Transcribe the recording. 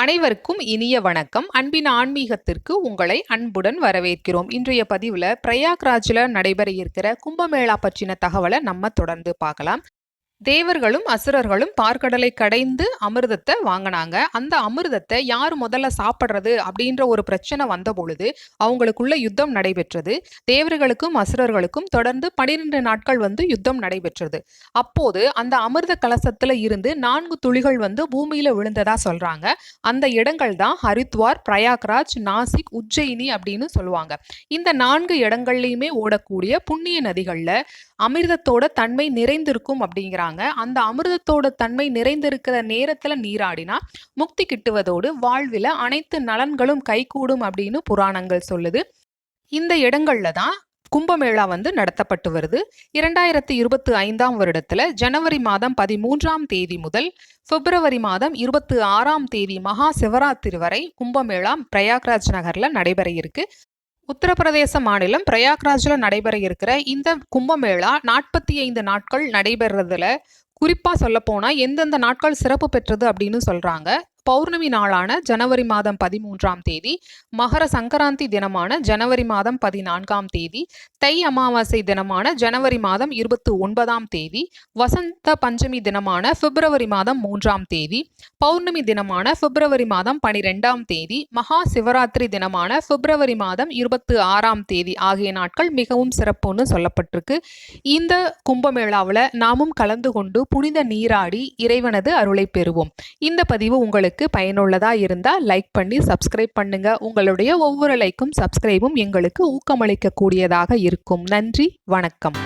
அனைவருக்கும் இனிய வணக்கம். அன்பின் ஆன்மீகத்திற்கு உங்களை அன்புடன் வரவேற்கிறோம். இன்றைய பதிவில் பிரயாக்ராஜில் நடைபெற இருக்கிற கும்பமேளா பற்றின தகவலை நம்ம தொடர்ந்து பார்க்கலாம். தேவர்களும் அசுரர்களும் பார்க்கடலை கடைந்து அமிர்தத்தை வாங்கினாங்க. அந்த அமிர்தத்தை யார் முதல்ல சாப்பிட்றது அப்படின்ற ஒரு பிரச்சனை வந்த பொழுது அவங்களுக்குள்ள யுத்தம் நடைபெற்றது. தேவர்களுக்கும் அசுரர்களுக்கும் தொடர்ந்து 12 நாட்கள் யுத்தம் நடைபெற்றது. அப்போது அந்த அமிர்த கலசத்துல இருந்து 4 துளிகள் பூமியில விழுந்ததா சொல்றாங்க. அந்த இடங்கள் தான் ஹரித்வார், பிரயாக்ராஜ், நாசிக், உஜ்ஜயினி அப்படின்னு சொல்லுவாங்க. இந்த 4 இடங்கள்லையுமே ஓடக்கூடிய புண்ணிய நதிகள்ல அமிர்தத்தோட தன்மை நிறைந்திருக்கும் அப்படிங்கிறாங்க. அந்த அமிர்தத்தோட தன்மை நிறைந்திருக்கிற நேரத்துல நீராடினா முக்தி கிட்டுவதோடு வாழ்வில அனைத்து நலன்களும் கைகூடும் அப்படின்னு புராணங்கள் சொல்லுது. இந்த இடங்கள்ல தான் கும்பமேளா நடத்தப்பட்டு வருது. 2025ஆம் வருடத்துல ஜனவரி மாதம் 13ஆம் தேதி முதல் பிப்ரவரி மாதம் 26ஆம் தேதி மகா சிவராத்திரி வரை கும்பமேளா பிரயாக்ராஜ் நகர்ல நடைபெற இருக்கு. உத்தரப்பிரதேச மாநிலம் பிரயாக்ராஜ்ல நடைபெற இருக்கிற இந்த கும்பமேளா 45 நாட்கள் நடைபெறதுல குறிப்பா சொல்ல போனா எந்தெந்த நாட்கள் சிறப்பு பெற்றது அப்படின்னு சொல்றாங்க. பௌர்ணமி நாளான ஜனவரி மாதம் 13ஆம் தேதி, மகர சங்கராந்தி தினமான ஜனவரி மாதம் 14ஆம் தேதி, தை அமாவாசை தினமான ஜனவரி மாதம் 29ஆம் தேதி, வசந்த பஞ்சமி தினமான பிப்ரவரி மாதம் 3ஆம் தேதி, பௌர்ணமி தினமான பிப்ரவரி மாதம் 12ஆம் தேதி, மகா சிவராத்திரி தினமான பிப்ரவரி மாதம் 26ஆம் தேதி ஆகிய நாட்கள் மிகவும் சிறப்புன்னு சொல்லப்பட்டிருக்கு. இந்த கும்பமேளாவில் நாமும் கலந்து கொண்டு புனித நீராடி இறைவனது அருளை பெறுவோம். இந்த பதிவு உங்களுக்கு பயனுள்ளதா இருந்தா லைக் பண்ணி சப்ஸ்கிரைப் பண்ணுங்க. உங்களுடைய ஒவ்வொரு லைக்கும் சப்ஸ்கிரைபும் எங்களுக்கு ஊக்கமளிக்க கூடியதாக இருக்கும். நன்றி, வணக்கம்.